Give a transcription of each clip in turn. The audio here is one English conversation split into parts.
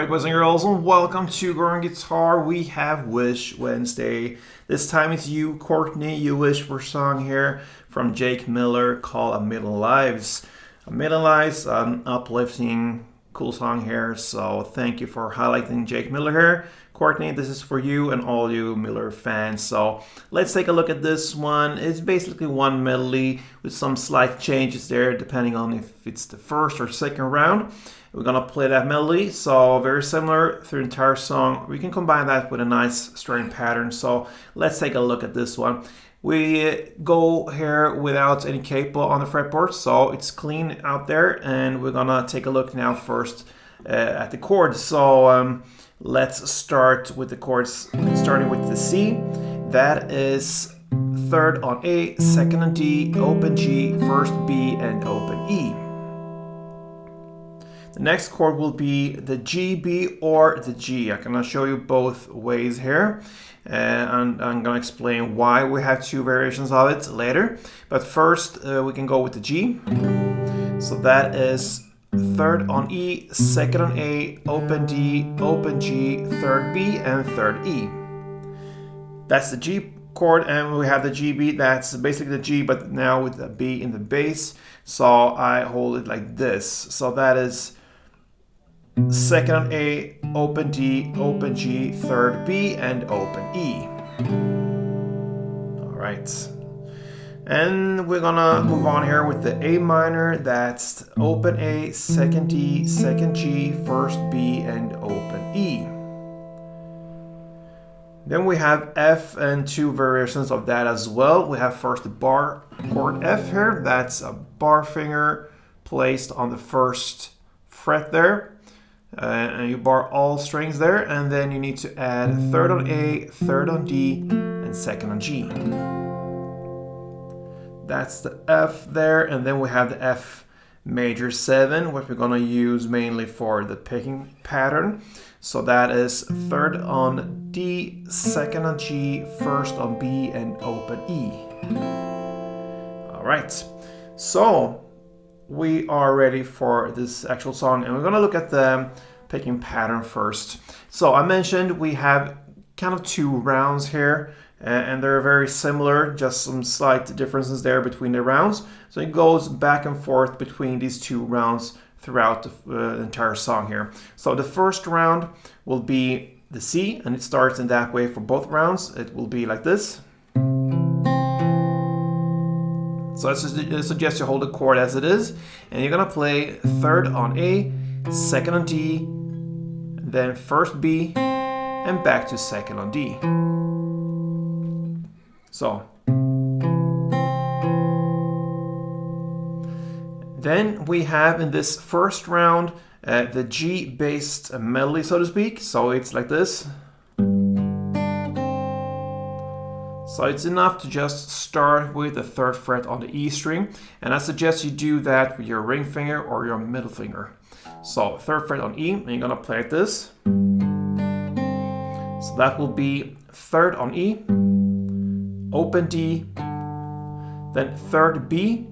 Alright, boys and girls, and welcome to Growing Guitar. We have Wish Wednesday. This time it's you, Courtney. You wish for a song here from Jake Miller called A Million Lives. A Million Lives, uplifting, cool song here. So thank you for highlighting Jake Miller here. Courtney, this is for you and all you Miller fans. So let's take a look at this one. It's basically one melody with some slight changes there depending on if it's the first or second round. We're gonna play that melody, so very similar through the entire song. We can combine that with a nice string pattern. So let's take a look at this one. We go here without any capo on the fretboard, so it's clean out there. And we're gonna take a look now first at the chords. So let's start with the chords, starting with the C. That is third on A, second on D, open G, first B, and open E. The next chord will be the G, B, or the G. I'm going to show you both ways here. And I'm going to explain why we have two variations of it later. But first, we can go with the G. So that is third on E, second on A, open D, open G, third B, and third E. That's the G chord, and we have the G beat. That's basically the G, but now with the B in the bass. So I hold it like this. So that is second on A, open D, open G, third B, and open E. All right. And we're gonna move on here with the A minor. That's open A, second D, second G, first B, and open E. Then we have F and two variations of that as well. We have first the bar chord F here. That's a bar finger placed on the first fret there. And you bar all strings there, and then you need to add third on A, third on D, and second on G. That's the F there, and then we have the F major 7, what we're gonna use mainly for the picking pattern. So that is third on D, second on G, first on B, and open E. All right, so we are ready for this actual song, and we're gonna look at the picking pattern first. So I mentioned we have kind of two rounds here, and they're very similar, just some slight differences there between the rounds. So it goes back and forth between these two rounds throughout the entire song here. So the first round will be the C, and it starts in that way for both rounds. It will be like this. So I suggest you hold the chord as it is, and you're gonna play third on A, second on D, then first B, and back to second on D. So then we have in this first round the G-based melody, so to speak. So it's like this. So it's enough to just start with the third fret on the E string, and I suggest you do that with your ring finger or your middle finger. So third fret on E, and you're gonna play like this. So that will be third on E, open D, then third B,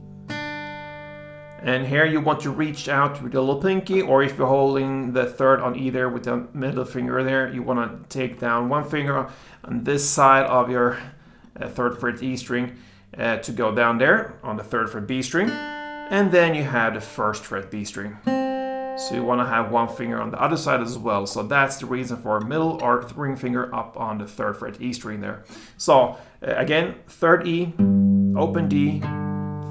and here you want to reach out with the little pinky, or if you're holding the third on E there with the middle finger there, you want to take down one finger on this side of your third fret E string to go down there on the third fret B string, and then you have the first fret B string. So you want to have one finger on the other side as well. So that's the reason for middle or ring finger up on the third fret E string there. So again, third E, open D,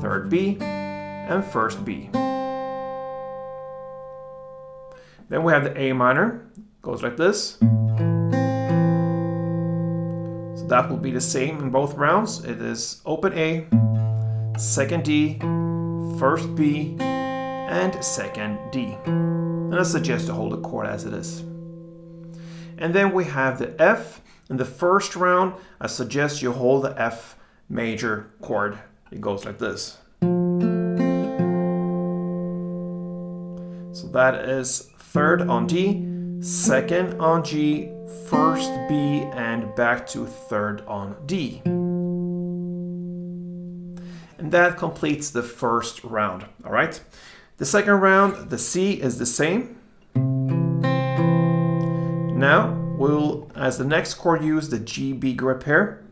third B, and first B. Then we have the A minor, goes like this. So that will be the same in both rounds. It is open A, second D, first B, and second D. And I suggest to hold the chord as it is. And then we have the F. In the first round, I suggest you hold the F major chord. It goes like this. So that is third on D, second on G, first B, and back to third on D. And that completes the first round. All right. The second round, the C is the same. Now we'll, as the next chord, use the GB grip here.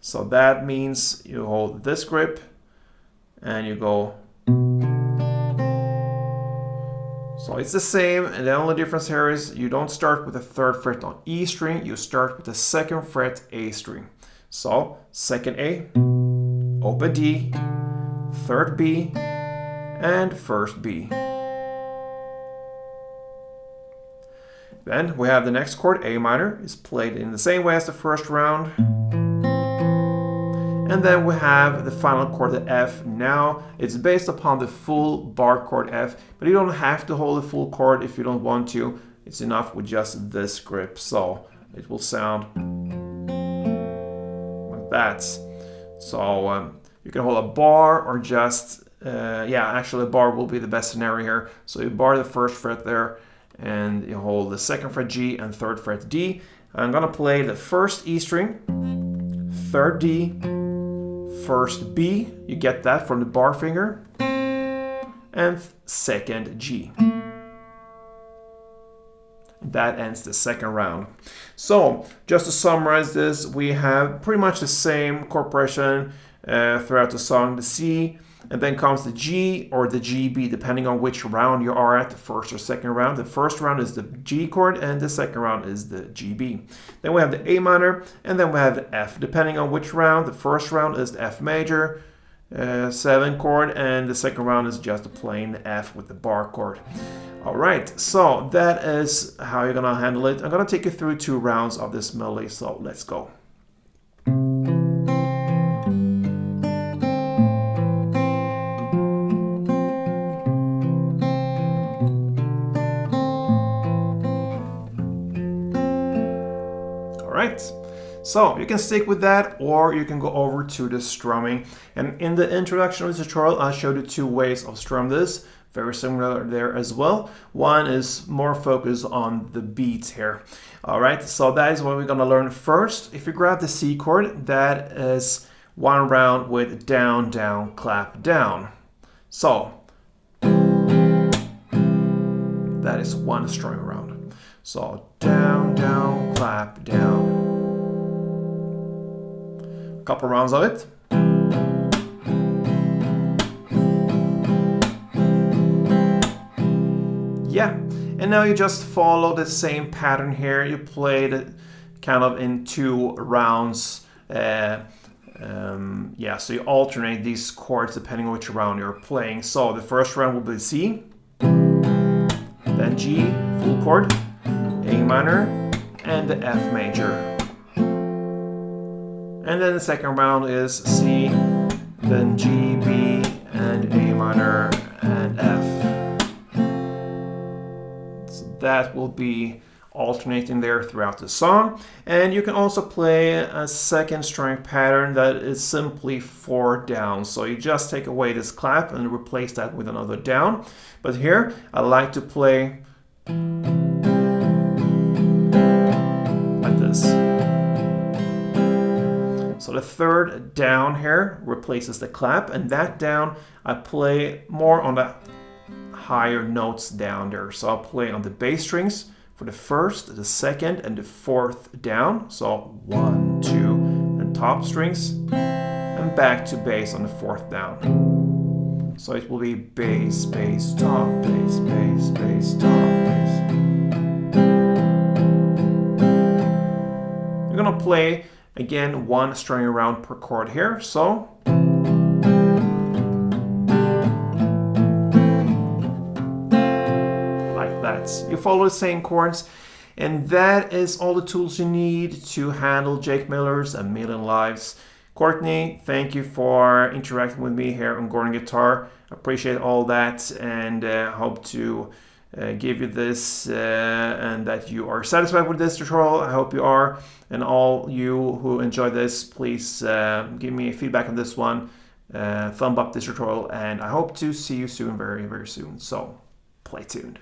So that means you hold this grip and you go. So it's the same, and the only difference here is you don't start with the 3rd fret on E string, you start with the 2nd fret A string. So 2nd A, open D, 3rd B, and 1st B. Then we have the next chord, A minor, is played in the same way as the first round. And then we have the final chord, the F. Now it's based upon the full bar chord F, but you don't have to hold the full chord if you don't want to. It's enough with just this grip, so it will sound like that. So you can hold a bar or just, actually a bar will be the best scenario here. So you bar the 1st fret there, and you hold the 2nd fret G and 3rd fret D. I'm gonna play the 1st E string, 3rd D, 1st B, you get that from the bar finger, and 2nd G. That ends the 2nd round. So just to summarize this, we have pretty much the same chord progression throughout the song. The C, and then comes the G or the GB, depending on which round you are at, the 1st or 2nd round. The 1st round is the G chord, and the 2nd round is the GB. Then we have the A minor, and then we have the F, depending on which round. The 1st round is the F major, 7 chord, and the 2nd round is just a plain F with the bar chord. All right, so that is how you're gonna handle it. I'm gonna take you through 2 rounds of this melody, so let's go. So you can stick with that, or you can go over to the strumming. And in the introduction of the tutorial, I showed you 2 ways of strum this. Very similar there as well. One is more focused on the beats here. All right, so that is what we're gonna learn first. If you grab the C chord, that is 1 round with down, down, clap, down. So that is 1 strumming round. So down, down, clap, down. Couple rounds of it. Yeah, and now you just follow the same pattern here. You play it kind of in 2 rounds. So you alternate these chords depending on which round you're playing. So the first round will be C, then G, full chord, A minor, and the F major. And then the second round is C, then G, B, and A minor, and F. So that will be alternating there throughout the song. And you can also play a second string pattern that is simply 4 down. So you just take away this clap and replace that with another down. But here, I like to play like this. So the 3rd down here replaces the clap, and that down I play more on the higher notes down there. So I'll play on the bass strings for the 1st, the 2nd, and the 4th down. So 1, 2, and top strings, and back to bass on the 4th down. So it will be bass, bass, top, bass, bass, bass, top, bass. You're gonna play again 1 string around per chord here, so like that. You follow the same chords, and that is all the tools you need to handle Jake Miller's A Million Lives. Courtney, thank you for interacting with me here on Gordon Guitar. Appreciate all that, and hope to give you this and that you are satisfied with this tutorial. I hope you are, and all you who enjoy this, please give me feedback on this one, thumb up this tutorial, and I hope to see you soon, very, very soon. So play tuned.